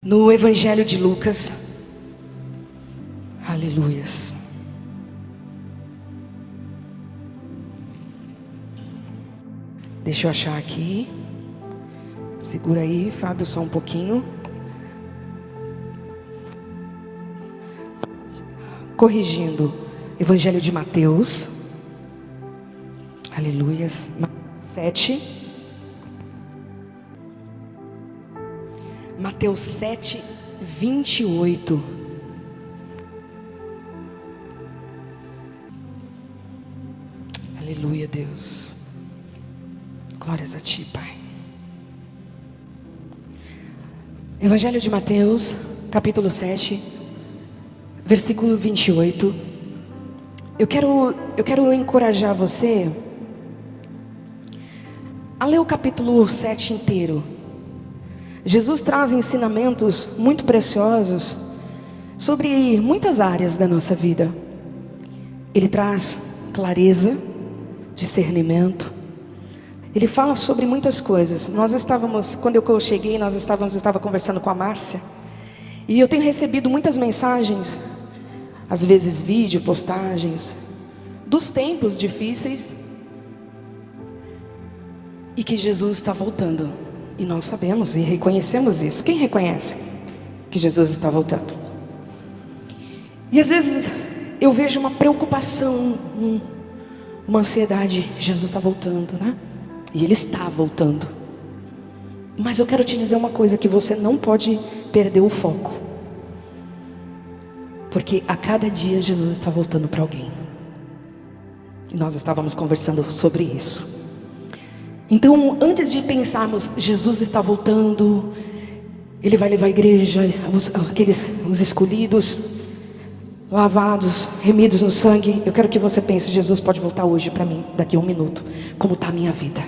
No Evangelho de Lucas, aleluias. Deixa eu achar aqui. Segura aí, Fábio, só um pouquinho. Corrigindo, Evangelho de Mateus, aleluias, 7. Mateus 7, 28. Aleluia, Deus. Glórias a Ti, Pai. Evangelho de Mateus, capítulo 7, versículo 28. Eu quero encorajar você a ler o capítulo 7 inteiro. Jesus traz ensinamentos muito preciosos sobre muitas áreas da nossa vida. Ele traz clareza, discernimento. Ele fala sobre muitas coisas. Quando eu cheguei, estava conversando com a Márcia. E eu tenho recebido muitas mensagens, às vezes vídeo, postagens, dos tempos difíceis. E que Jesus está voltando. E nós sabemos e reconhecemos isso. Quem reconhece que Jesus está voltando? E às vezes eu vejo uma preocupação, uma ansiedade. Jesus está voltando, né? E Ele está voltando. Mas eu quero te dizer uma coisa, que você não pode perder o foco. Porque a cada dia Jesus está voltando para alguém. E nós estávamos conversando sobre isso. Então, antes de pensarmos, Jesus está voltando, Ele vai levar a igreja, os escolhidos, lavados, remidos no sangue. Eu quero que você pense, Jesus pode voltar hoje para mim, daqui a 1 minuto. Como está a minha vida?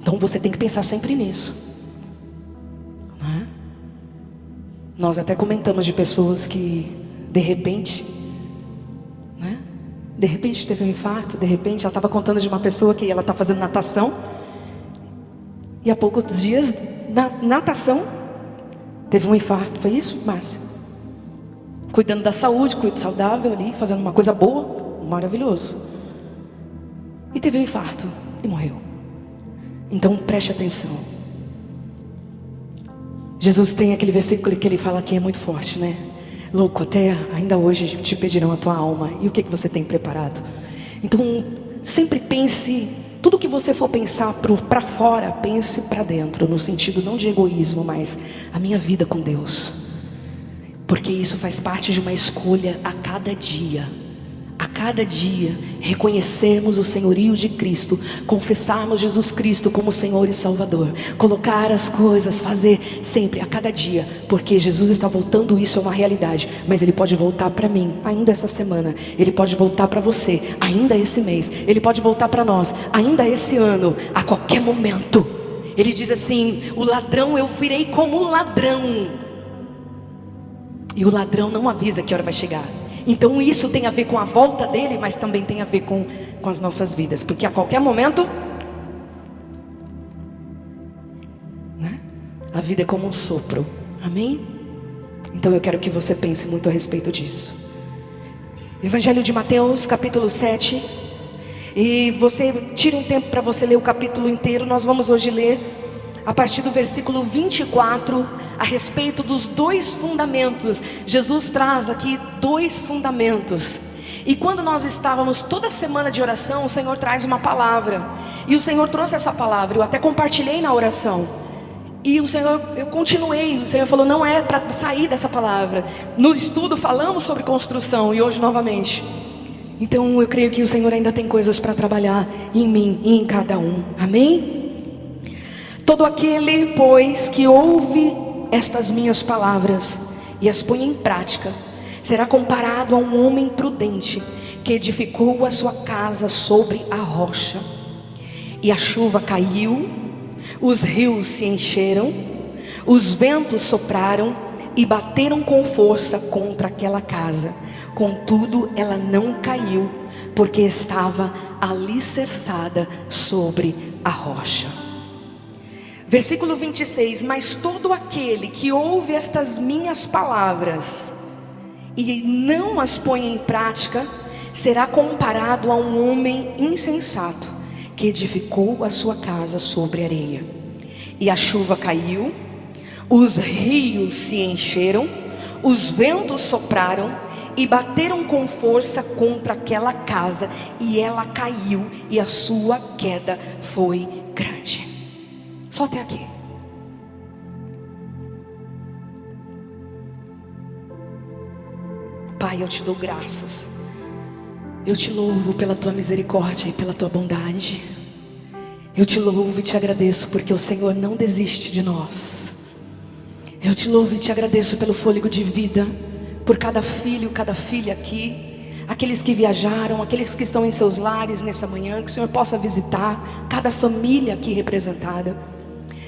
Então você tem que pensar sempre nisso, não é? Nós até comentamos de pessoas que de repente teve um infarto. De repente ela estava contando de uma pessoa que ela está fazendo natação, e há poucos dias na natação teve um infarto. Foi isso, Márcia? Cuidando da saúde, saudável ali, fazendo uma coisa boa, maravilhoso, e teve um infarto e morreu. Então preste atenção. Jesus tem aquele versículo que Ele fala que é muito forte, né? Louco, até ainda hoje te pedirão a tua alma. E o que você tem preparado? Então sempre pense, tudo que você for pensar para fora, pense para dentro, no sentido não de egoísmo, mas a minha vida com Deus. Porque isso faz parte de uma escolha a cada dia. A cada dia reconhecermos o senhorio de Cristo, confessarmos Jesus Cristo como Senhor e Salvador, colocar as coisas, fazer sempre, a cada dia, porque Jesus está voltando. Isso é uma realidade, mas Ele pode voltar para mim ainda essa semana, Ele pode voltar para você ainda esse mês, Ele pode voltar para nós ainda esse ano, a qualquer momento. Ele diz assim: o ladrão eu virei como ladrão, e o ladrão não avisa que hora vai chegar. Então isso tem a ver com a volta dele, mas também tem a ver com as nossas vidas, porque a qualquer momento, né? A vida é como um sopro, amém? Então eu quero que você pense muito a respeito disso. Evangelho de Mateus, capítulo 7. E você tira um tempo para você ler o capítulo inteiro. Nós vamos hoje ler a partir do versículo 24, a respeito dos 2 fundamentos. Jesus traz aqui 2 fundamentos. E quando nós estávamos toda semana de oração, o Senhor traz uma palavra. E o Senhor trouxe essa palavra, eu até compartilhei na oração. E eu continuei, o Senhor falou, não é para sair dessa palavra. No estudo falamos sobre construção, e hoje novamente. Então eu creio que o Senhor ainda tem coisas para trabalhar em mim e em cada um, amém? Todo aquele, pois, que ouve estas minhas palavras e as põe em prática, será comparado a um homem prudente que edificou a sua casa sobre a rocha. E a chuva caiu, os rios se encheram, os ventos sopraram e bateram com força contra aquela casa. Contudo, ela não caiu, porque estava alicerçada sobre a rocha. Versículo 26, mas todo aquele que ouve estas minhas palavras e não as põe em prática, será comparado a um homem insensato, que edificou a sua casa sobre areia. E a chuva caiu, os rios se encheram, os ventos sopraram e bateram com força contra aquela casa, e ela caiu, e a sua queda foi grande. Só até aqui. Pai, eu te dou graças. Eu te louvo pela tua misericórdia e pela tua bondade. Eu te louvo e te agradeço porque o Senhor não desiste de nós. Eu te louvo e te agradeço pelo fôlego de vida, por cada filho, cada filha aqui, aqueles que viajaram, aqueles que estão em seus lares nessa manhã, que o Senhor possa visitar cada família aqui representada.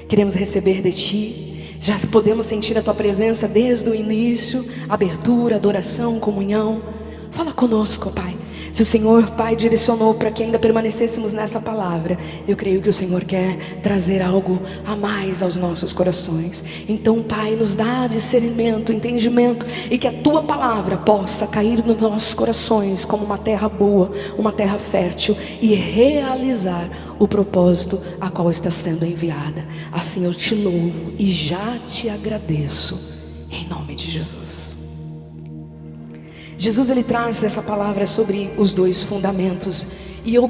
Queremos receber de Ti, já podemos sentir a Tua presença desde o início, abertura, adoração, comunhão. Fala conosco, Pai. Se o Senhor, Pai, direcionou para que ainda permanecêssemos nessa palavra, eu creio que o Senhor quer trazer algo a mais aos nossos corações. Então, Pai, nos dá discernimento, entendimento, e que a Tua palavra possa cair nos nossos corações como uma terra boa, uma terra fértil, e realizar o propósito a qual está sendo enviada. Assim eu te louvo e já te agradeço, em nome de Jesus. Jesus, ele traz essa palavra sobre os dois fundamentos, e eu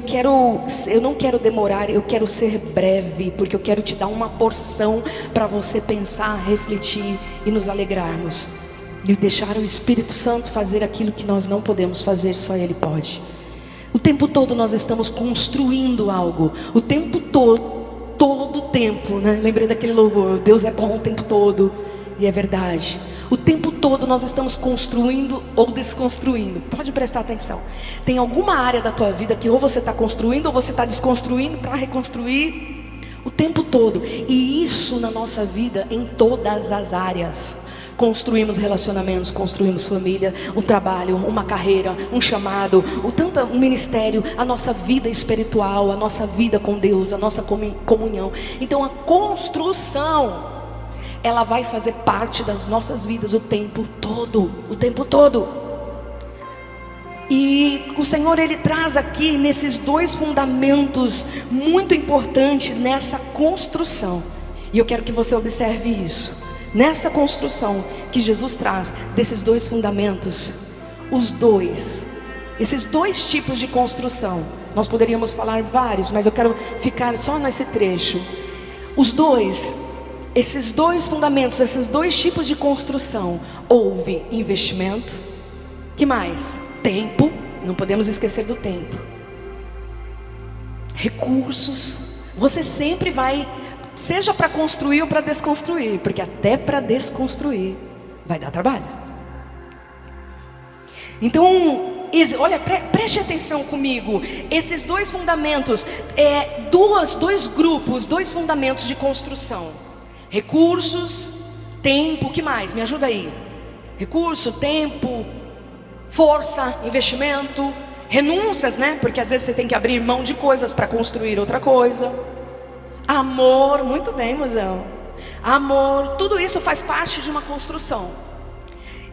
não quero demorar, eu quero ser breve, porque eu quero te dar uma porção para você pensar, refletir e nos alegrarmos, e deixar o Espírito Santo fazer aquilo que nós não podemos fazer, só Ele pode. O tempo todo nós estamos construindo algo, o tempo todo o tempo, né? Lembrei daquele louvor, Deus é bom o tempo todo, e é verdade. O tempo todo nós estamos construindo ou desconstruindo. Pode prestar atenção. Tem alguma área da tua vida que ou você está construindo ou você está desconstruindo para reconstruir o tempo todo. E isso na nossa vida, em todas as áreas. Construímos relacionamentos, construímos família, um trabalho, uma carreira, um chamado, um ministério, a nossa vida espiritual, a nossa vida com Deus, a nossa comunhão. Então a construção, ela vai fazer parte das nossas vidas o tempo todo, o tempo todo. E o Senhor, Ele traz aqui nesses dois fundamentos muito importantes nessa construção. E eu quero que você observe isso. Nessa construção que Jesus traz desses dois fundamentos, esses dois tipos de construção, nós poderíamos falar vários, mas eu quero ficar só nesse trecho. Esses dois fundamentos, esses dois tipos de construção, houve investimento. Que mais? Tempo, não podemos esquecer do tempo. Recursos. Você sempre vai, seja para construir ou para desconstruir, porque até para desconstruir vai dar trabalho. Então, olha, preste atenção comigo. Esses dois fundamentos, dois grupos, dois fundamentos de construção. Recursos, tempo, o que mais? Me ajuda aí. Recurso, tempo, força, investimento, renúncias, né? Porque às vezes você tem que abrir mão de coisas para construir outra coisa. Amor, muito bem, mozão. Amor, tudo isso faz parte de uma construção.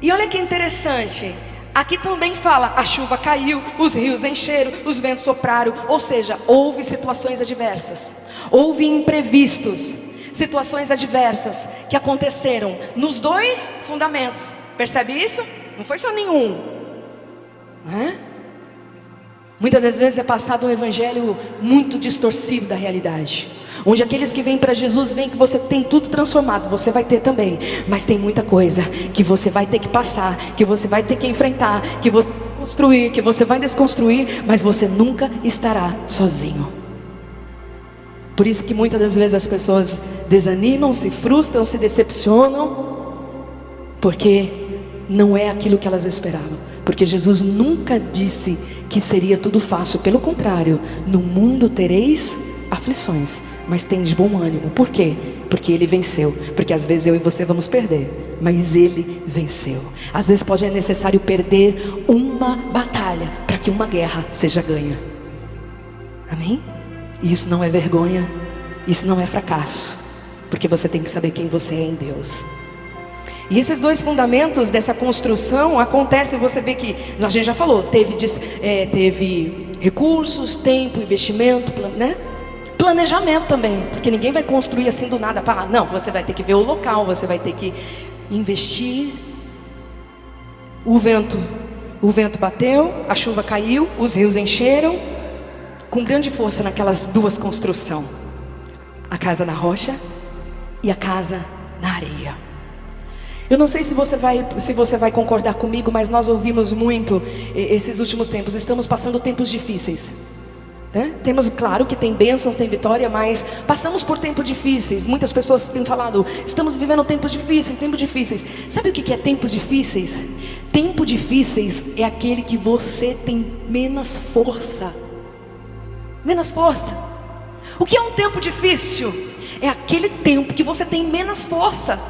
E olha que interessante, aqui também fala, a chuva caiu, os rios encheram, os ventos sopraram. Ou seja, houve situações adversas, houve imprevistos, situações adversas que aconteceram nos dois fundamentos. Percebe isso? Não foi só nenhum, né? Muitas das vezes é passado um evangelho muito distorcido da realidade, onde aqueles que vêm para Jesus veem que você tem tudo transformado. Você vai ter também, mas tem muita coisa que você vai ter que passar, que você vai ter que enfrentar, que você vai construir, que você vai desconstruir, mas você nunca estará sozinho. Por isso que muitas das vezes as pessoas desanimam, se frustram, se decepcionam, porque não é aquilo que elas esperavam. Porque Jesus nunca disse que seria tudo fácil. Pelo contrário, no mundo tereis aflições, mas tem de bom ânimo. Por quê? Porque Ele venceu. Porque às vezes eu e você vamos perder, mas Ele venceu. Às vezes pode ser necessário perder uma batalha para que uma guerra seja ganha. Amém? E isso não é vergonha, isso não é fracasso. porque você tem que saber quem você é em Deus. E esses dois fundamentos dessa construção acontecem, você vê que, a gente já falou, teve recursos, tempo, investimento, né? Planejamento também, porque ninguém vai construir assim do nada. Não, você vai ter que ver o local, você vai ter que investir. O vento bateu, a chuva caiu, os rios encheram, com grande força naquelas duas construções. A casa na rocha e a casa na areia. Eu não sei se você vai concordar comigo, mas nós ouvimos muito esses últimos tempos. Estamos passando tempos difíceis, né? Temos, claro que tem bênçãos, tem vitória, mas passamos por tempos difíceis. Muitas pessoas têm falado, estamos vivendo tempos difíceis. Sabe o que é tempos difíceis? Tempos difíceis é aquele que você tem menos força. Menos força. O que é um tempo difícil? É aquele tempo que você tem menos força.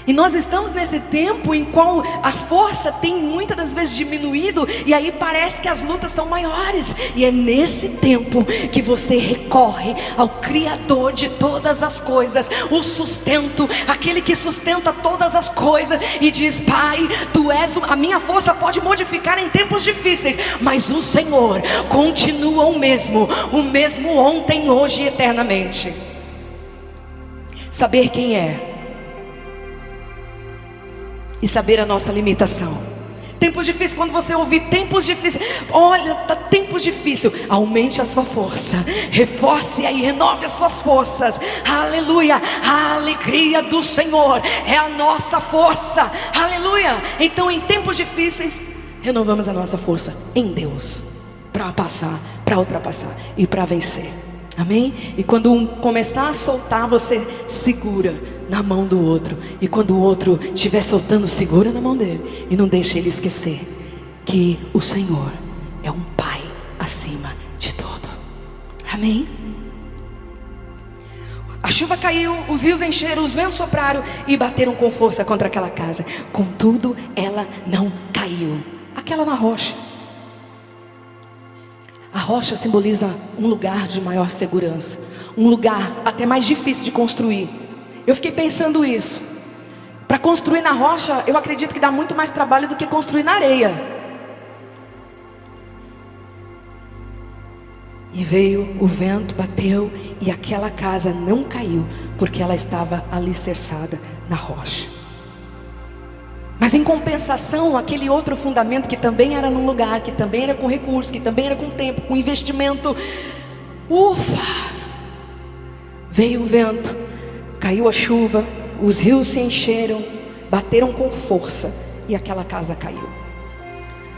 E nós estamos nesse tempo em qual a força tem muitas das vezes diminuído, e aí parece que as lutas são maiores. E é nesse tempo que você recorre ao Criador de todas as coisas, o sustento, aquele que sustenta todas as coisas, e diz: Pai, Tu és a minha força pode modificar em tempos difíceis, mas o Senhor continua o mesmo ontem, hoje e eternamente. Saber quem é e saber a nossa limitação. Tempos difíceis, quando você ouvir tempos difíceis, olha, tá tempos difíceis, aumente a sua força, reforce aí, renove as suas forças. Aleluia, a alegria do Senhor é a nossa força. Aleluia. Então, em tempos difíceis, renovamos a nossa força em Deus, para passar, para ultrapassar e para vencer. Amém? E quando um começar a soltar, você segura na mão do outro, e quando o outro estiver soltando, segura na mão dele, e não deixe ele esquecer que o Senhor é um Pai acima de tudo. Amém? A chuva caiu, os rios encheram, os ventos sopraram e bateram com força contra aquela casa. Contudo, ela não caiu. Aquela na rocha. A rocha simboliza um lugar de maior segurança, um lugar até mais difícil de construir. Eu fiquei pensando isso. Para construir na rocha, eu acredito que dá muito mais trabalho do que construir na areia. E veio o vento, bateu, e aquela casa não caiu, porque ela estava alicerçada na rocha. Mas em compensação, aquele outro fundamento que também era num lugar, que também era com recursos, que também era com tempo, com investimento, veio o vento, caiu a chuva, os rios se encheram, bateram com força, e aquela casa caiu.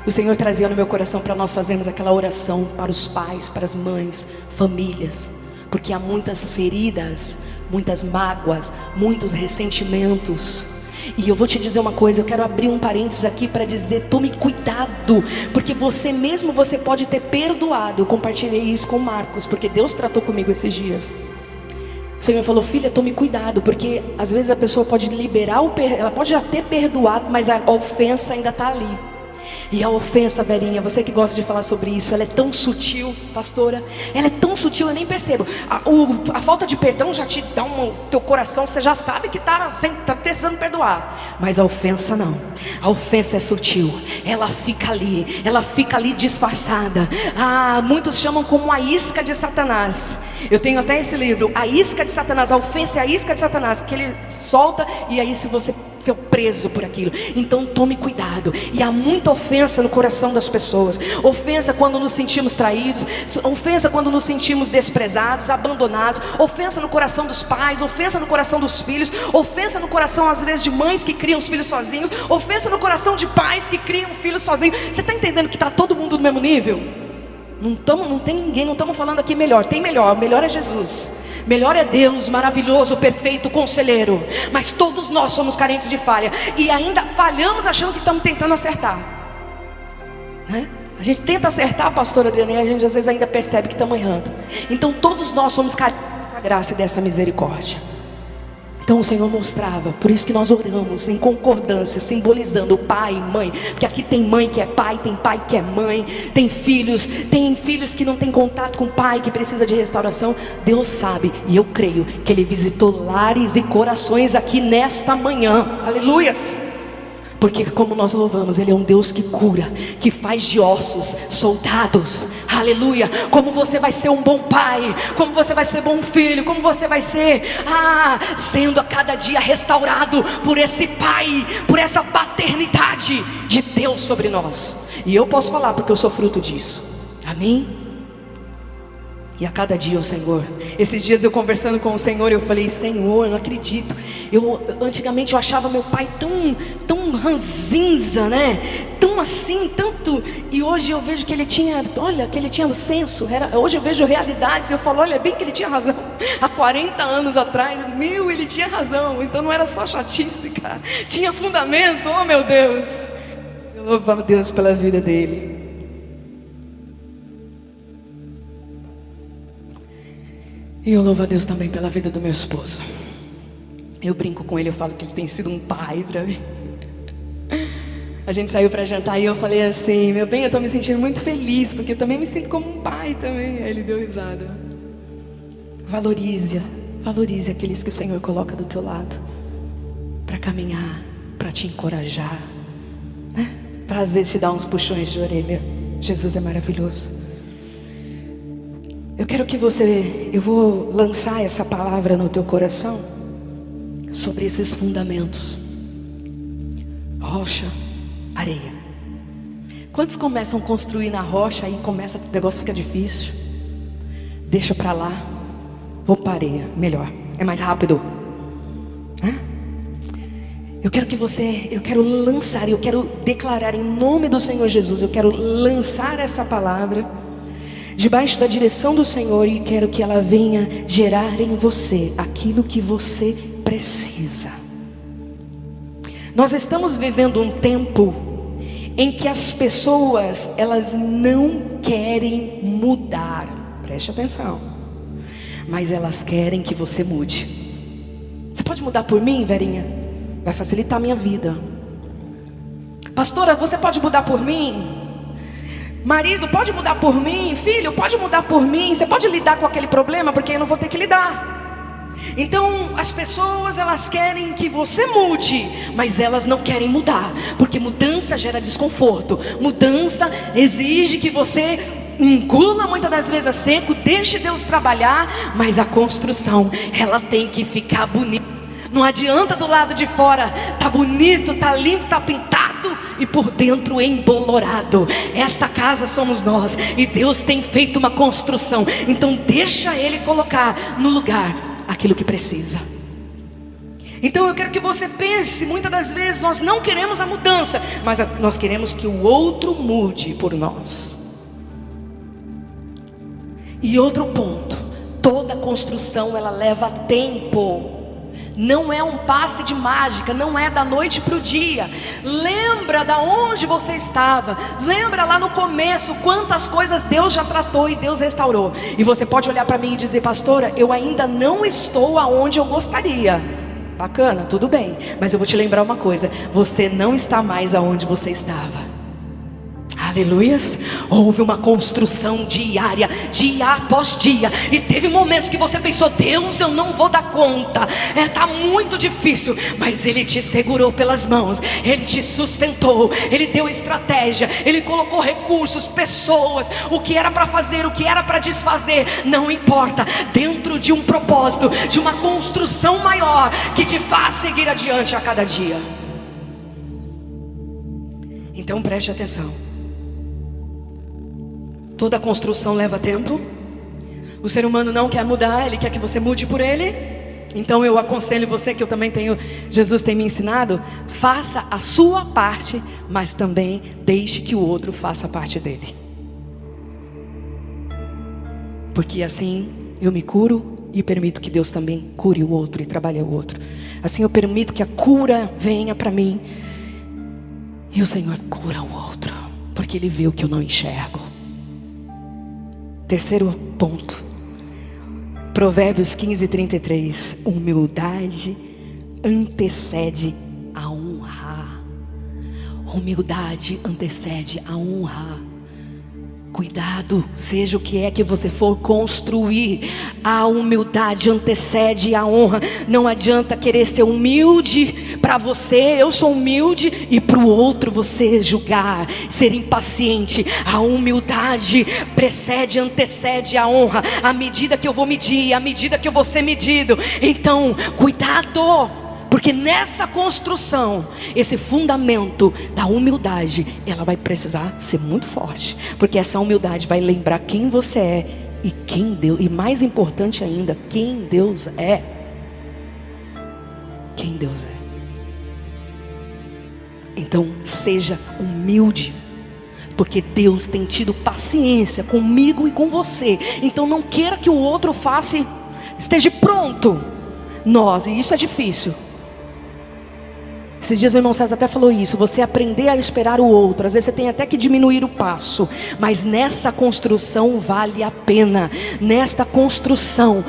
O Senhor trazia no meu coração para nós fazermos aquela oração para os pais, para as mães, famílias, porque há muitas feridas, muitas mágoas, muitos ressentimentos. E eu vou te dizer uma coisa, eu quero abrir um parênteses aqui para dizer: tome cuidado, porque você pode ter perdoado. Eu compartilhei isso com o Marcos, porque Deus tratou comigo esses dias. O Senhor falou: filha, tome cuidado, porque às vezes a pessoa pode ela pode já ter perdoado, mas a ofensa ainda está ali. E a ofensa, Verinha, você que gosta de falar sobre isso, ela é tão sutil, pastora. Ela é tão sutil, eu nem percebo. A falta de perdão já te dá teu coração, você já sabe que tá precisando perdoar. Mas a ofensa não. A ofensa é sutil. Ela fica ali disfarçada. Muitos chamam como a isca de Satanás. Eu tenho até esse livro, A Isca de Satanás. A ofensa é a isca de Satanás, que ele solta, e aí se você foi preso por aquilo. Então tome cuidado. E há muita ofensa no coração das pessoas. Ofensa quando nos sentimos traídos, ofensa quando nos sentimos desprezados, abandonados, ofensa no coração dos pais, ofensa no coração dos filhos, ofensa no coração às vezes de mães que criam os filhos sozinhos, ofensa no coração de pais que criam filhos sozinhos. Você está entendendo que está todo mundo no mesmo nível? Não tem ninguém, não estamos falando aqui melhor. Tem melhor, o melhor é Jesus, melhor é Deus, maravilhoso, perfeito, conselheiro. Mas todos nós somos carentes de falha, e ainda falhamos achando que estamos tentando acertar, né? A gente tenta acertar, pastora Adriana, e a gente às vezes ainda percebe que estamos errando. Então todos nós somos carentes dessa graça e dessa misericórdia. Então o Senhor mostrava, por isso que nós oramos em concordância, simbolizando pai e mãe, porque aqui tem mãe que é pai, tem pai que é mãe, tem filhos que não tem contato com o pai, que precisa de restauração. Deus sabe, e eu creio que Ele visitou lares e corações aqui nesta manhã, aleluias. Porque como nós louvamos, Ele é um Deus que cura, que faz de ossos soldados, aleluia. Como você vai ser um bom pai, como você vai ser bom filho, como você vai ser, sendo a cada dia restaurado por esse pai, por essa paternidade de Deus sobre nós. E eu posso falar porque eu sou fruto disso, amém? E a cada dia o Senhor, esses dias eu conversando com o Senhor, eu falei: Senhor, eu não acredito. Antigamente eu achava meu pai tão ranzinza, né? Tão assim, tanto. E hoje eu vejo que ele tinha, olha, que ele tinha um senso. Hoje eu vejo realidades e eu falo: olha, bem que ele tinha razão. Há 40 anos atrás, ele tinha razão. Então não era só chatice, cara. Tinha fundamento, oh meu Deus. Eu louvo a Deus pela vida dele. E eu louvo a Deus também pela vida do meu esposo. Eu brinco com ele, eu falo que ele tem sido um pai para mim. A gente saiu para jantar e eu falei assim: meu bem, eu estou me sentindo muito feliz, porque eu também me sinto como um pai também. Aí ele deu risada. Valorize aqueles que o Senhor coloca do teu lado, para caminhar, para te encorajar, né? Para às vezes te dar uns puxões de orelha. Jesus é maravilhoso. Eu quero que eu vou lançar essa palavra no teu coração, sobre esses fundamentos: rocha, areia. Quantos começam a construir na rocha e o negócio fica difícil? Deixa pra lá, vou para areia, melhor, é mais rápido. Eu quero lançar, eu quero declarar em nome do Senhor Jesus, eu quero lançar essa palavra debaixo da direção do Senhor, e quero que ela venha gerar em você aquilo que você precisa. Nós estamos vivendo um tempo em que as pessoas, elas não querem mudar, preste atenção, mas elas querem que você mude. Você pode mudar por mim, Verinha? Vai facilitar a minha vida. Pastora, você pode mudar por mim? Marido, pode mudar por mim? Filho, pode mudar por mim? Você pode lidar com aquele problema, porque eu não vou ter que lidar. Então as pessoas, elas querem que você mude, mas elas não querem mudar, porque mudança gera desconforto. Mudança exige que você engula muitas das vezes a seco, deixe Deus trabalhar, mas a construção, ela tem que ficar bonita. Não adianta do lado de fora tá bonito, tá lindo, tá pintado, e por dentro embolorado. Essa casa somos nós, e Deus tem feito uma construção. Então deixa Ele colocar no lugar aquilo que precisa. Então eu quero que você pense, muitas das vezes nós não queremos a mudança, mas nós queremos que o outro mude por nós. E outro ponto: toda construção, ela leva tempo. Não é um passe de mágica, não é da noite para o dia. Lembra da onde você estava. Lembra lá no começo quantas coisas Deus já tratou e Deus restaurou. E você pode olhar para mim e dizer: pastora, eu ainda não estou aonde eu gostaria. Bacana, tudo bem, mas eu vou te lembrar uma coisa: você não está mais aonde você estava. Aleluias. Houve uma construção diária, dia após dia. E teve momentos que você pensou: Deus, eu não vou dar conta, está muito difícil. Mas Ele te segurou pelas mãos, Ele te sustentou, Ele deu estratégia, Ele colocou recursos, pessoas. O que era para fazer, o que era para desfazer, não importa, dentro de um propósito, de uma construção maior, que te faz seguir adiante a cada dia. Então preste atenção. Toda construção leva tempo. O ser humano não quer mudar, ele quer que você mude por ele. Então eu aconselho você, que eu também tenho, Jesus tem me ensinado: faça a sua parte, mas também deixe que o outro faça a parte dele. Porque assim eu me curo e permito que Deus também cure o outro e trabalhe o outro. Assim eu permito que a cura venha para mim, e o Senhor cura o outro, porque Ele vê o que eu não enxergo. Terceiro ponto, Provérbios 15:33. Humildade antecede a honra. Humildade antecede a honra. Cuidado, seja o que é que você for construir, a humildade antecede a honra. Não adianta querer ser humilde para você, eu sou humilde, e para o outro você julgar, ser impaciente. A humildade precede, antecede a honra. À medida que eu vou medir, à medida que eu vou ser medido. Então, cuidado, porque nessa construção, esse fundamento da humildade, ela vai precisar ser muito forte. Porque essa humildade vai lembrar quem você é e quem Deus, e mais importante ainda, quem Deus é. Quem Deus é. Então, seja humilde, porque Deus tem tido paciência comigo e com você. Então não queira que o outro faça, esteja pronto. E isso é difícil. Esses dias o irmão César até falou isso. Você aprender a esperar o outro, às vezes você tem até que diminuir o passo, mas nessa construção vale a pena. Nesta construção,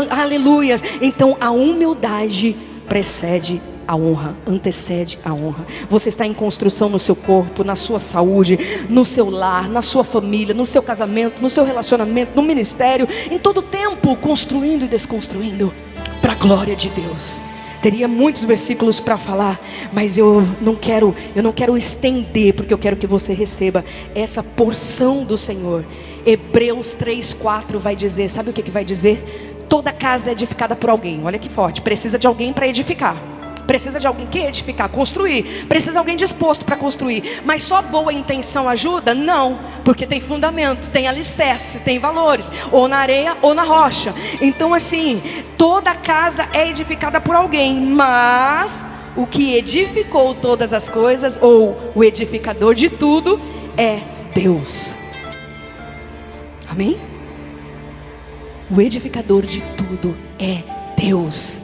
aleluias. Então a humildade precede a honra, antecede a honra. Você está em construção no seu corpo, na sua saúde, no seu lar, na sua família, no seu casamento, no seu relacionamento, no ministério, em todo tempo, construindo e desconstruindo para a glória de Deus. Teria muitos versículos para falar, mas eu não quero estender, porque eu quero que você receba essa porção do Senhor. Hebreus 3:4 vai dizer, sabe o que vai dizer? Toda casa é edificada por alguém. Olha que forte, precisa de alguém para edificar. Precisa de alguém que edificar, construir. Precisa de alguém disposto para construir. Mas só boa intenção ajuda? Não, porque tem fundamento, tem alicerce, tem valores, ou na areia ou na rocha. Então assim, toda casa é edificada por alguém, mas o que edificou todas as coisas, ou o edificador de tudo, é Deus. Amém? O edificador de tudo é Deus.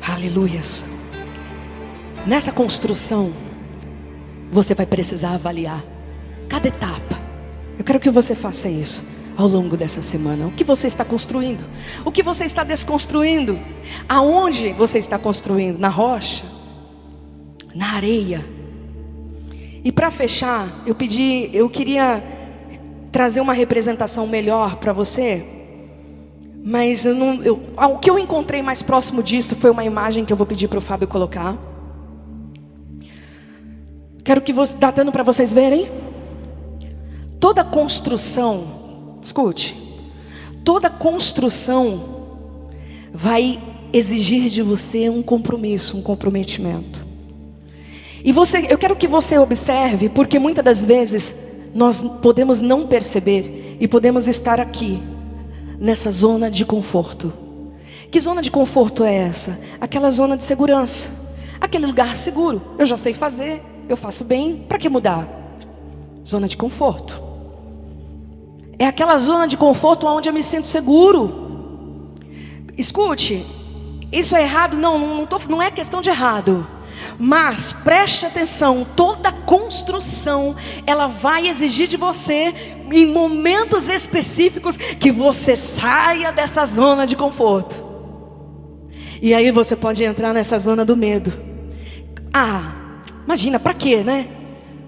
Aleluias. Nessa construção, você vai precisar avaliar cada etapa. Eu quero que você faça isso ao longo dessa semana. O que você está construindo? O que você está desconstruindo? Aonde você está construindo? Na rocha? Na areia? E para fechar, eu queria trazer uma representação melhor para você. Mas o que eu encontrei mais próximo disso foi uma imagem que eu vou pedir para o Fábio colocar. Quero que você, está dando para vocês verem? Toda construção, escute, toda construção vai exigir de você um compromisso, um comprometimento. E eu quero que você observe, porque muitas das vezes nós podemos não perceber e podemos estar aqui nessa zona de conforto. Que zona de conforto é essa? Aquela zona de segurança, aquele lugar seguro. Eu já sei fazer, eu faço bem, para que mudar? Zona de conforto. É aquela zona de conforto onde eu me sinto seguro. Escute, isso é errado? Não é questão de errado. Mas preste atenção, toda construção, ela vai exigir de você, em momentos específicos, que você saia dessa zona de conforto. E aí você pode entrar nessa zona do medo. Imagina, para quê, né?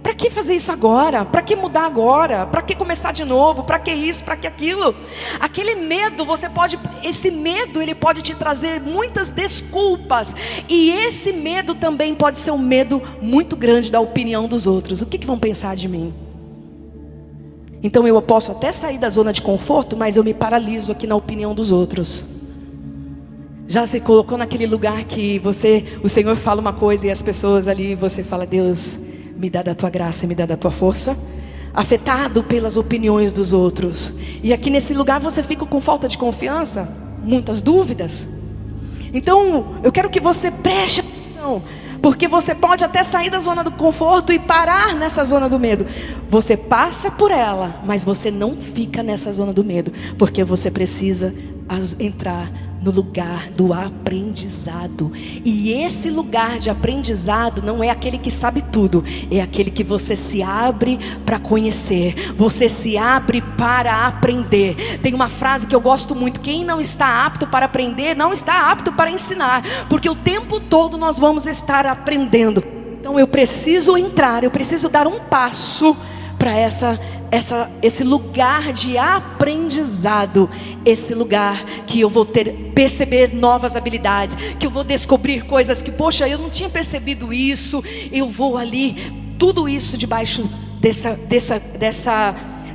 Para que fazer isso agora? Para que mudar agora? Para que começar de novo? Para que isso? Para que aquilo? Aquele medo, esse medo ele pode te trazer muitas desculpas. E esse medo também pode ser um medo muito grande da opinião dos outros. O que vão pensar de mim? Então eu posso até sair da zona de conforto, mas eu me paraliso aqui na opinião dos outros. Já se colocou naquele lugar que o Senhor fala uma coisa e as pessoas ali, você fala: Deus, me dá da tua graça, me dá da tua força. Afetado pelas opiniões dos outros. E aqui nesse lugar você fica com falta de confiança, muitas dúvidas. Então eu quero que você preste atenção, porque você pode até sair da zona do conforto e parar nessa zona do medo. Você passa por ela, mas você não fica nessa zona do medo, porque você precisa entrar no lugar do aprendizado. E esse lugar de aprendizado não é aquele que sabe tudo, é aquele que você se abre para conhecer, você se abre para aprender. Tem uma frase que eu gosto muito: quem não está apto para aprender, não está apto para ensinar, porque o tempo todo nós vamos estar aprendendo. Então eu preciso entrar, eu preciso dar um passo para esse lugar de aprendizado, esse lugar que eu vou perceber novas habilidades, que eu vou descobrir coisas que, poxa, eu não tinha percebido isso. Eu vou ali, tudo isso debaixo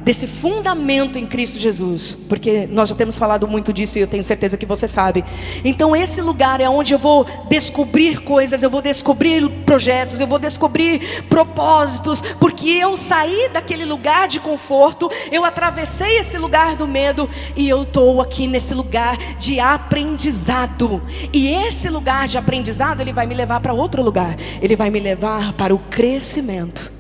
desse fundamento em Cristo Jesus, porque nós já temos falado muito disso e eu tenho certeza que você sabe. Então esse lugar é onde eu vou descobrir coisas, eu vou descobrir projetos, eu vou descobrir propósitos, porque eu saí daquele lugar de conforto, eu atravessei esse lugar do medo e eu estou aqui nesse lugar de aprendizado. E esse lugar de aprendizado, ele vai me levar para outro lugar, ele vai me levar para o crescimento.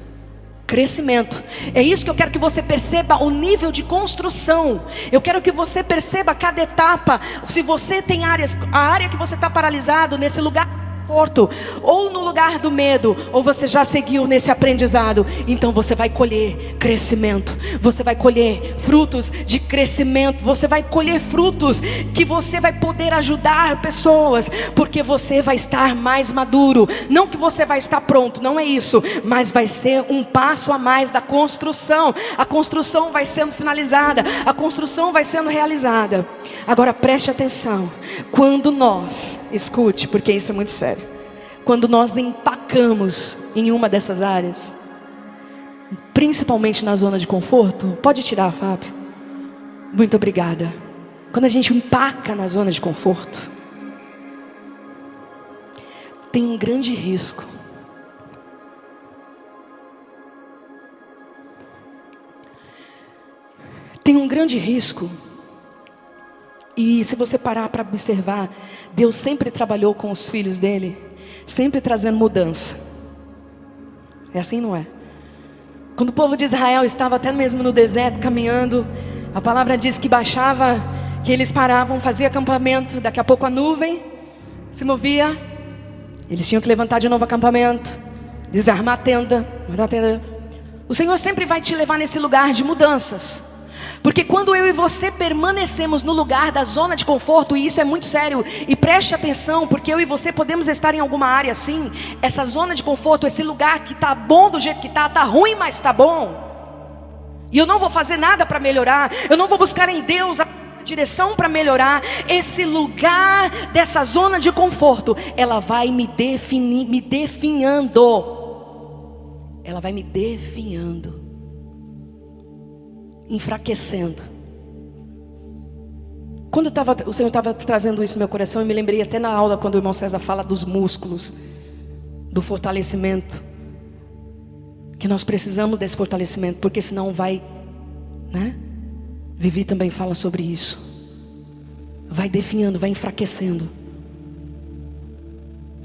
Crescimento, é isso que eu quero que você perceba, o nível de construção. Eu quero que você perceba cada etapa. Se você tem áreas, a área que você está paralisado, nesse lugar de conforto, ou no lugar do medo, ou você já seguiu nesse aprendizado, então você vai colher crescimento, você vai colher frutos de crescimento, você vai colher frutos que você vai poder ajudar pessoas, porque você vai estar mais maduro. Não que você vai estar pronto, não é isso, mas vai ser um passo a mais da construção. A construção vai sendo finalizada, a construção vai sendo realizada. Agora preste atenção, quando nós, escute, porque isso é muito sério, quando nós empacamos em uma dessas áreas, principalmente na zona de conforto, pode tirar, Fábio, muito obrigada. Quando a gente empaca na zona de conforto, tem um grande risco. Tem um grande risco. E se você parar para observar, Deus sempre trabalhou com os filhos dele, sempre trazendo mudança. É assim, não é? Quando o povo de Israel estava até mesmo no deserto caminhando, a palavra diz que baixava, que eles paravam, faziam acampamento, daqui a pouco a nuvem se movia, eles tinham que levantar de novo acampamento, desarmar a tenda. O Senhor sempre vai te levar nesse lugar de mudanças. Porque quando eu e você permanecemos no lugar da zona de conforto, e isso é muito sério, e preste atenção, porque eu e você podemos estar em alguma área assim, essa zona de conforto, esse lugar que está bom do jeito que está ruim, mas está bom, e eu não vou fazer nada para melhorar, eu não vou buscar em Deus a direção para melhorar. Esse lugar dessa zona de conforto, ela vai me definhando, ela vai me definhando, enfraquecendo. Quando o Senhor estava trazendo isso no meu coração, eu me lembrei até na aula, quando o irmão César fala dos músculos, do fortalecimento, que nós precisamos desse fortalecimento, porque senão vai, né? Vivi também fala sobre isso, vai definhando, vai enfraquecendo.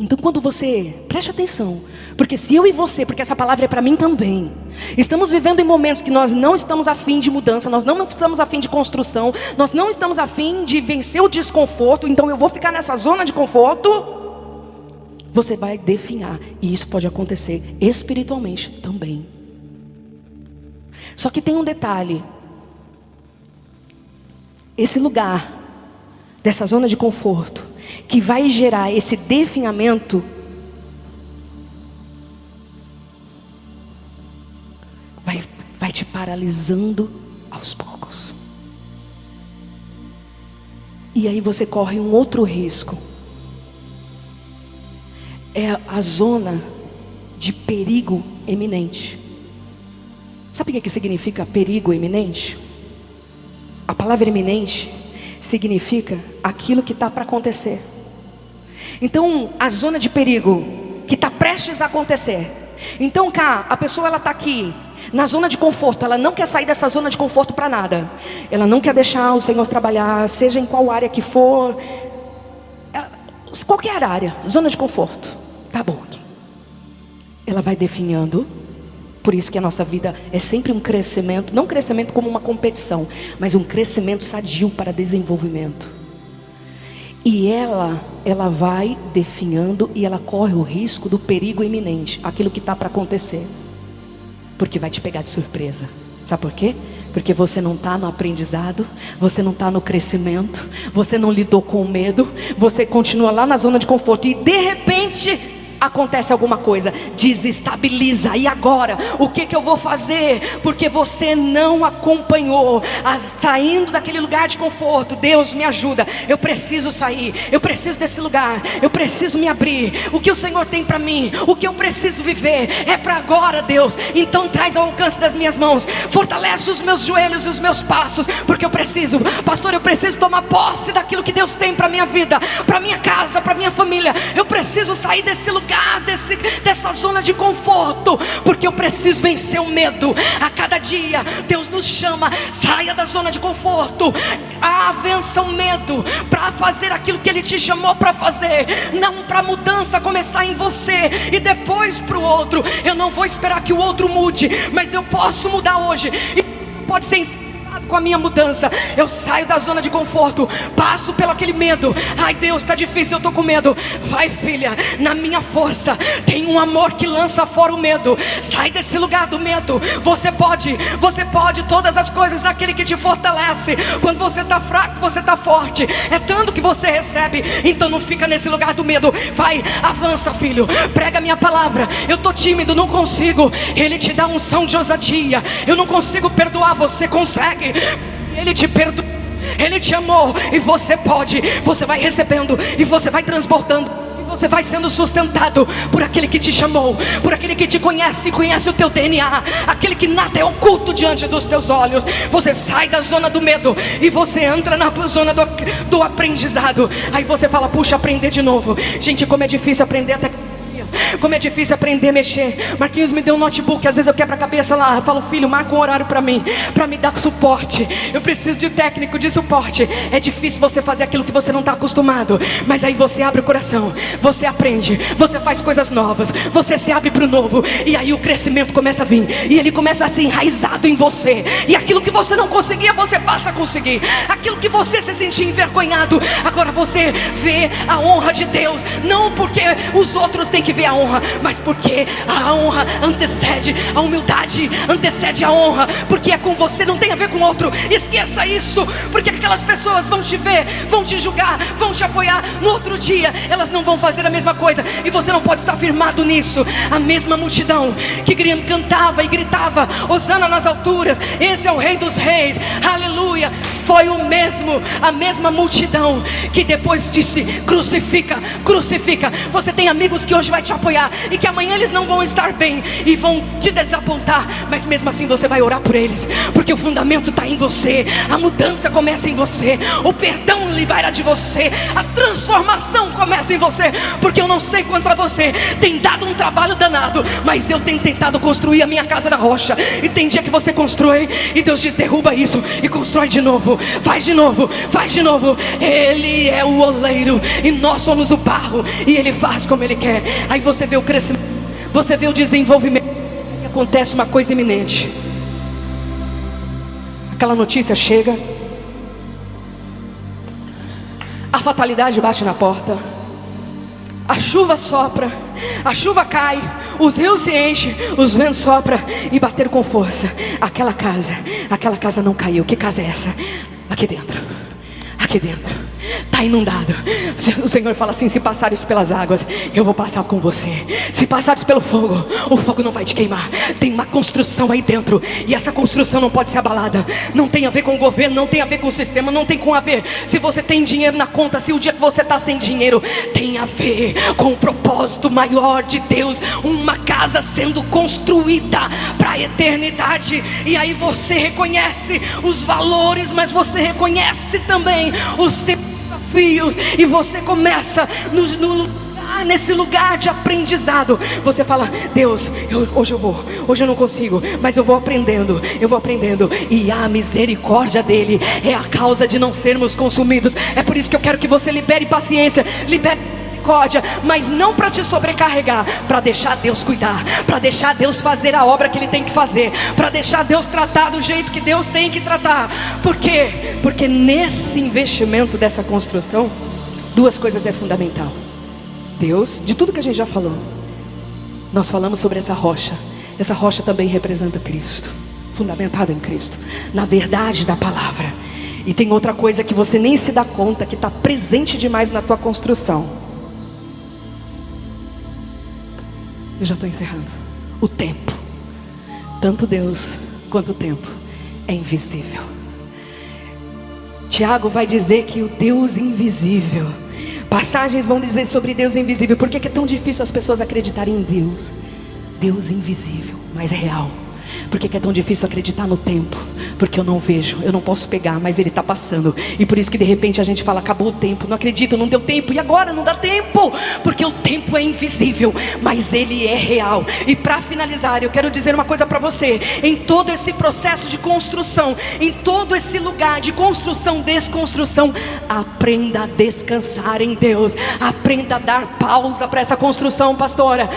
Então quando você, preste atenção, porque se eu e você, porque essa palavra é para mim também, estamos vivendo em momentos que nós não estamos a fim de mudança, nós não estamos a fim de construção, nós não estamos a fim de vencer o desconforto, então eu vou ficar nessa zona de conforto, você vai definhar, e isso pode acontecer espiritualmente também. Só que tem um detalhe, esse lugar dessa zona de conforto, que vai gerar esse definhamento, vai te paralisando aos poucos. E aí você corre um outro risco. É a zona de perigo eminente. Sabe o que significa perigo eminente? A palavra eminente significa aquilo que está para acontecer. Então a zona de perigo que está prestes a acontecer. Então cá, a pessoa ela está aqui na zona de conforto, ela não quer sair dessa zona de conforto para nada. Ela não quer deixar o Senhor trabalhar, seja em qual área que for, qualquer área, zona de conforto, tá bom aqui. Ela vai definhando. Por isso que a nossa vida é sempre um crescimento, não um crescimento como uma competição, mas um crescimento sadio para desenvolvimento. E ela vai definhando e ela corre o risco do perigo iminente, aquilo que está para acontecer, porque vai te pegar de surpresa. Sabe por quê? Porque você não está no aprendizado, você não está no crescimento, você não lidou com o medo, você continua lá na zona de conforto e de repente acontece alguma coisa, desestabiliza. E agora, o que eu vou fazer? Porque você não acompanhou, saindo daquele lugar de conforto. Deus me ajuda, eu preciso sair, eu preciso desse lugar, eu preciso me abrir. O que o Senhor tem para mim, o que eu preciso viver, é para agora, Deus. Então traz ao alcance das minhas mãos, fortalece os meus joelhos e os meus passos, porque eu preciso, pastor, eu preciso tomar posse daquilo que Deus tem para minha vida, para minha casa, para minha família. Eu preciso sair desse lugar, dessa zona de conforto, porque eu preciso vencer o medo. A cada dia Deus nos chama, saia da zona de conforto, vença o medo, para fazer aquilo que Ele te chamou para fazer. Não para a mudança começar em você e depois para o outro. Eu não vou esperar que o outro mude, mas eu posso mudar hoje, e pode ser com a minha mudança. Eu saio da zona de conforto, passo pelo aquele medo. Ai Deus, está difícil, eu estou com medo. Vai filha, na minha força tem um amor que lança fora o medo. Sai desse lugar do medo. Você pode todas as coisas naquele que te fortalece. Quando você está fraco, você está forte. É tanto que você recebe. Então não fica nesse lugar do medo. Vai, avança filho, prega a minha palavra. Eu estou tímido, não consigo. Ele te dá unção de ousadia. Eu não consigo perdoar, você consegue. Ele te perdoou, Ele te amou, e você pode. Você vai recebendo e você vai transbordando, e você vai sendo sustentado por aquele que te chamou, por aquele que te conhece e conhece o teu DNA, aquele que nada é oculto diante dos teus olhos. Você sai da zona do medo e você entra na zona do aprendizado. Aí você fala, puxa, aprender de novo. Gente, como é difícil aprender até... Como é difícil aprender a mexer. Marquinhos me deu um notebook, às vezes eu quebro a cabeça lá. Eu falo, filho, marca um horário para mim, para me dar suporte. Eu preciso de técnico de suporte. É difícil você fazer aquilo que você não está acostumado, mas aí você abre o coração, você aprende, você faz coisas novas, você se abre para o novo, e aí o crescimento começa a vir, e ele começa a ser enraizado em você. E aquilo que você não conseguia, você passa a conseguir. Aquilo que você se sentia envergonhado, agora você vê a honra de Deus. Não porque os outros têm que ver a honra, mas porque a honra antecede a humildade, antecede a honra, porque é com você, não tem a ver com outro. Esqueça isso, porque aquelas pessoas vão te ver, vão te julgar, vão te apoiar. No outro dia elas não vão fazer a mesma coisa, e você não pode estar firmado nisso. A mesma multidão que cantava e gritava, Hosana nas alturas, esse é o Rei dos Reis, aleluia, foi a mesma multidão que depois disse, crucifica, crucifica. Você tem amigos que hoje vai te apoiar, e que amanhã eles não vão estar bem e vão te desapontar, mas mesmo assim você vai orar por eles, porque o fundamento está em você. A mudança começa em você, o perdão libera de você, a transformação começa em você. Porque eu não sei quanto a você tem dado um trabalho danado, mas eu tenho tentado construir a minha casa na rocha, e tem dia que você constrói e Deus diz, derruba isso e constrói de novo, faz de novo, faz de novo. Ele é o oleiro e nós somos o barro, e Ele faz como Ele quer. Aí você vê o crescimento, você vê o desenvolvimento, e acontece uma coisa iminente. Aquela notícia chega, a fatalidade bate na porta, a chuva sopra, a chuva cai, os rios se enchem, os ventos sopram e bateram com força. Aquela casa não caiu. Que casa é essa? Aqui dentro está inundado. O Senhor fala assim, se passares pelas águas, eu vou passar com você. Se passares pelo fogo, o fogo não vai te queimar. Tem uma construção aí dentro, e essa construção não pode ser abalada. Não tem a ver com o governo, não tem a ver com o sistema, não tem a ver se você tem dinheiro na conta, se o dia que você está sem dinheiro. Tem a ver com o propósito maior de Deus, uma casa sendo construída para a eternidade. E aí você reconhece os valores, mas você reconhece também os teus desafios, e você começa nesse lugar de aprendizado. Você fala, Deus, hoje eu não consigo, mas eu vou aprendendo, e a misericórdia dele é a causa de não sermos consumidos. É por isso que eu quero que você libere paciência, libere misericórdia, mas não para te sobrecarregar, para deixar Deus cuidar, para deixar Deus fazer a obra que Ele tem que fazer, para deixar Deus tratar do jeito que Deus tem que tratar. Por quê? Porque nesse investimento dessa construção, Duas coisas é fundamental. Deus, de tudo que a gente já falou, nós falamos sobre essa rocha. Essa rocha também representa Cristo, fundamentado em Cristo, na verdade da palavra. E tem outra coisa que você nem se dá conta, que está presente demais na tua construção. Eu já estou encerrando. O tempo. Tanto Deus quanto o tempo é invisível. Tiago vai dizer que o Deus invisível, passagens vão dizer sobre Deus invisível. Por que é tão difícil as pessoas acreditarem em Deus? Deus invisível, mas é real. Por que é tão difícil acreditar no tempo? Porque eu não vejo, eu não posso pegar, mas ele está passando. E por isso que de repente a gente fala, acabou o tempo, não acredito, não deu tempo. E agora não dá tempo, porque o tempo é invisível, mas ele é real. E para finalizar, eu quero dizer uma coisa para você. Em todo esse processo de construção, em todo esse lugar de construção, desconstrução, aprenda a descansar em Deus. Aprenda a dar pausa para essa construção, pastora.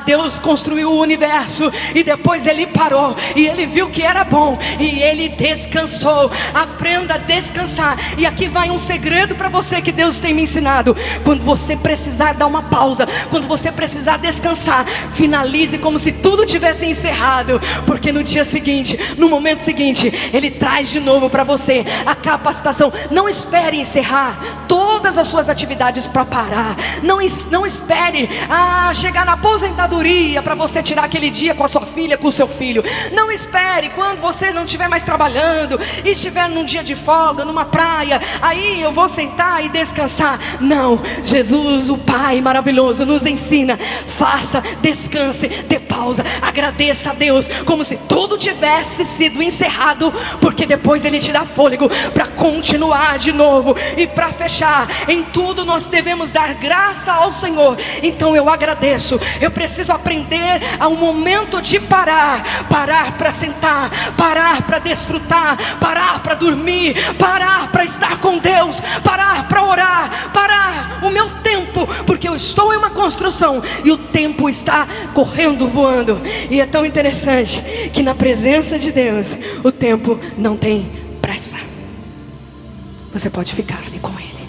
Deus construiu o universo e depois ele parou, e ele viu que era bom, e ele descansou. Aprenda a descansar. E aqui vai um segredo para você que Deus tem me ensinado. Quando você precisar dar uma pausa, quando você precisar descansar, finalize como se tudo tivesse encerrado, porque no dia seguinte, no momento seguinte, ele traz de novo para você a capacitação. Não espere encerrar todas as suas atividades para parar. Não espere chegar na aposentadoria para você tirar aquele dia com a sua filha, com o seu filho. Não espere quando você não estiver mais trabalhando e estiver num dia de folga, numa praia, aí eu vou sentar e descansar. Não, Jesus, o Pai maravilhoso, nos ensina: faça, descanse, dê pausa, agradeça a Deus como se tudo tivesse sido encerrado, porque depois ele te dá fôlego para continuar de novo. E para fechar, em tudo nós devemos dar graça ao Senhor. Então eu agradeço. Eu preciso aprender a um momento de parar para sentar, parar para desfrutar, parar para dormir, parar para estar com Deus, parar para orar, parar o meu tempo, porque eu estou em uma construção e o tempo está correndo, voando. E é tão interessante que na presença de Deus o tempo não tem pressa. Você pode ficar ali com Ele.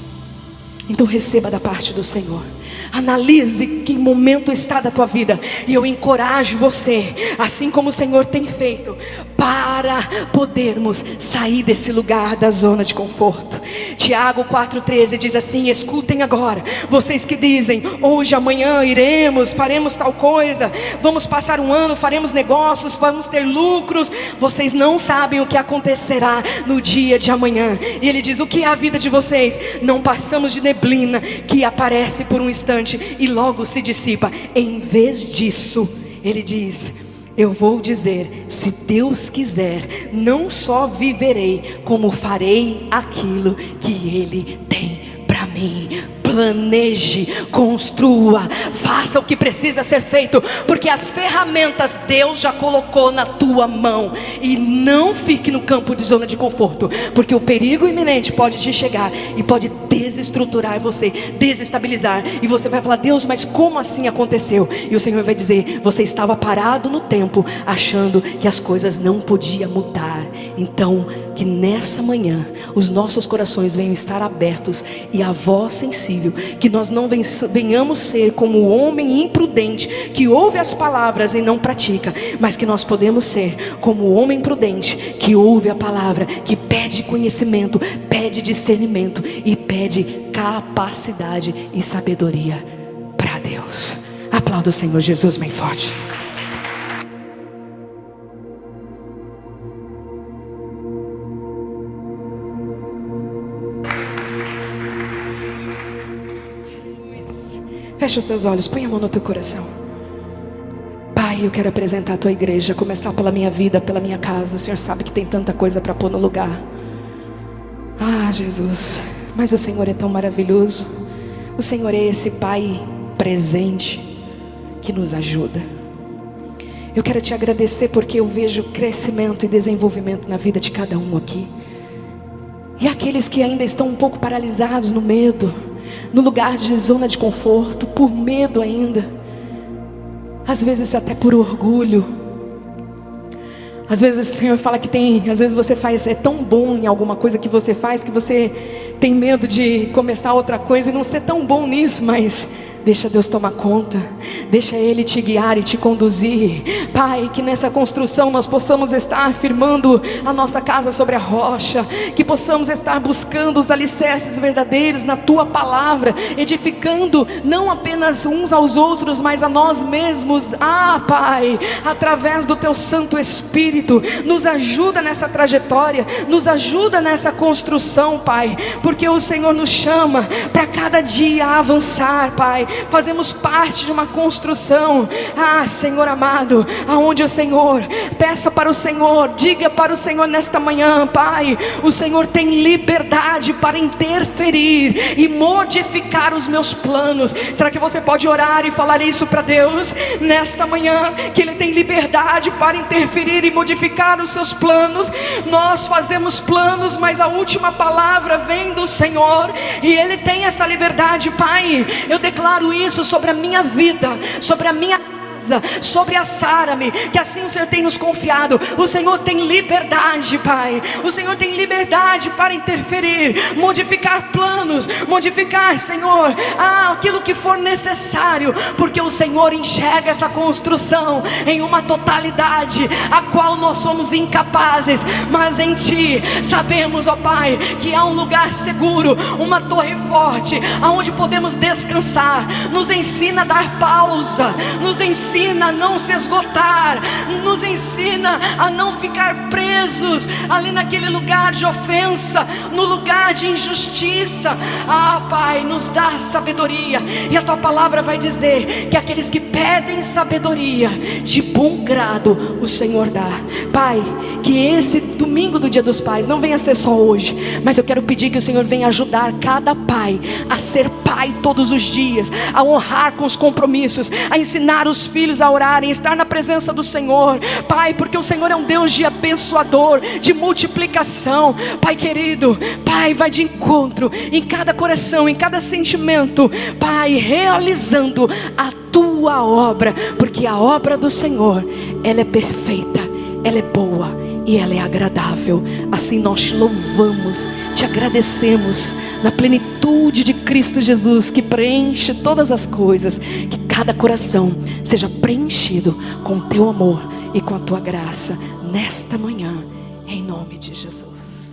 Então receba da parte do Senhor. Analise que momento está da tua vida, e eu encorajo você, assim como o Senhor tem feito, para podermos sair desse lugar da zona de conforto. Tiago 4,13 diz assim: escutem agora, vocês que dizem, hoje, amanhã iremos, faremos tal coisa, vamos passar um ano, faremos negócios, vamos ter lucros. Vocês não sabem o que acontecerá no dia de amanhã. E ele diz: o que é a vida de vocês? Não passamos de neblina que aparece por um instante e logo se dissipa. Em vez disso, ele diz: eu vou dizer, se Deus quiser, não só viverei, como farei aquilo que Ele tem para mim. Planeje, construa, faça o que precisa ser feito, porque as ferramentas Deus já colocou na tua mão. E não fique no campo de zona de conforto, porque o perigo iminente pode te chegar e pode desestruturar você, desestabilizar. E você vai falar: Deus, mas como assim aconteceu? E o Senhor vai dizer: você estava parado no tempo, achando que as coisas não podiam mudar. Então, que nessa manhã os nossos corações venham estar abertos e a voz sensível, que nós não venhamos ser como o homem imprudente que ouve as palavras e não pratica, mas que nós podemos ser como o homem prudente que ouve a palavra, que pede conhecimento, pede discernimento e pede capacidade e sabedoria para Deus. Aplauda o Senhor Jesus bem forte. Fecha os teus olhos, põe a mão no teu coração. Pai, eu quero apresentar a tua igreja, começar pela minha vida, pela minha casa. O Senhor sabe que tem tanta coisa para pôr no lugar. Jesus, mas o Senhor é tão maravilhoso. O Senhor é esse Pai presente que nos ajuda. Eu quero te agradecer porque eu vejo crescimento e desenvolvimento na vida de cada um aqui. E aqueles que ainda estão um pouco paralisados no medo, no lugar de zona de conforto, por medo ainda, às vezes até por orgulho. Às vezes o Senhor fala que às vezes você é tão bom em alguma coisa que você faz, que você tem medo de começar outra coisa e não ser tão bom nisso, mas deixa Deus tomar conta, deixa Ele te guiar e te conduzir. Pai, que nessa construção nós possamos estar firmando a nossa casa sobre a rocha, que possamos estar buscando os alicerces verdadeiros na Tua palavra, edificando não apenas uns aos outros, mas a nós mesmos. Pai, através do Teu Santo Espírito, nos ajuda nessa trajetória, nos ajuda nessa construção, Pai, porque o Senhor nos chama para cada dia avançar, Pai. Fazemos parte de uma construção, Senhor amado, aonde o Senhor, peça para o Senhor, diga para o Senhor nesta manhã: Pai, o Senhor tem liberdade para interferir e modificar os meus planos. Será que você pode orar e falar isso para Deus nesta manhã, que Ele tem liberdade para interferir e modificar os seus planos? Nós fazemos planos, mas a última palavra vem do Senhor, e Ele tem essa liberdade. Pai, eu declaro isso sobre a minha vida, sobre a minha casa, sobre a Sara-me, que assim o Senhor tem nos confiado. O Senhor tem liberdade, Pai, o Senhor tem liberdade para interferir, modificar planos, modificar, Senhor, aquilo que for necessário, porque o Senhor enxerga essa construção em uma totalidade, a qual nós somos incapazes, mas em Ti sabemos, ó Pai, que há um lugar seguro, uma torre forte, aonde podemos descansar. Nos ensina a dar pausa, nos ensina a não se esgotar, nos ensina a não ficar presos ali naquele lugar de ofensa, no lugar de injustiça. Pai, nos dá sabedoria, e a Tua palavra vai dizer que aqueles que pedem sabedoria, de bom grado o Senhor dá. Pai, que esse domingo do Dia dos Pais não venha ser só hoje, mas eu quero pedir que o Senhor venha ajudar cada pai a ser pai todos os dias, a honrar com os compromissos, a ensinar os filhos a orarem, estar na presença do Senhor, Pai, porque o Senhor é um Deus de abençoador, de multiplicação. Pai querido, Pai, vai de encontro em cada coração, em cada sentimento, Pai, realizando a Tua obra, porque a obra do Senhor, ela é perfeita, ela é boa e ela é agradável. Assim nós te louvamos, te agradecemos, na plenitude de Cristo Jesus, que preenche todas as coisas. Que cada coração seja preenchido com o Teu amor e com a Tua graça nesta manhã, em nome de Jesus.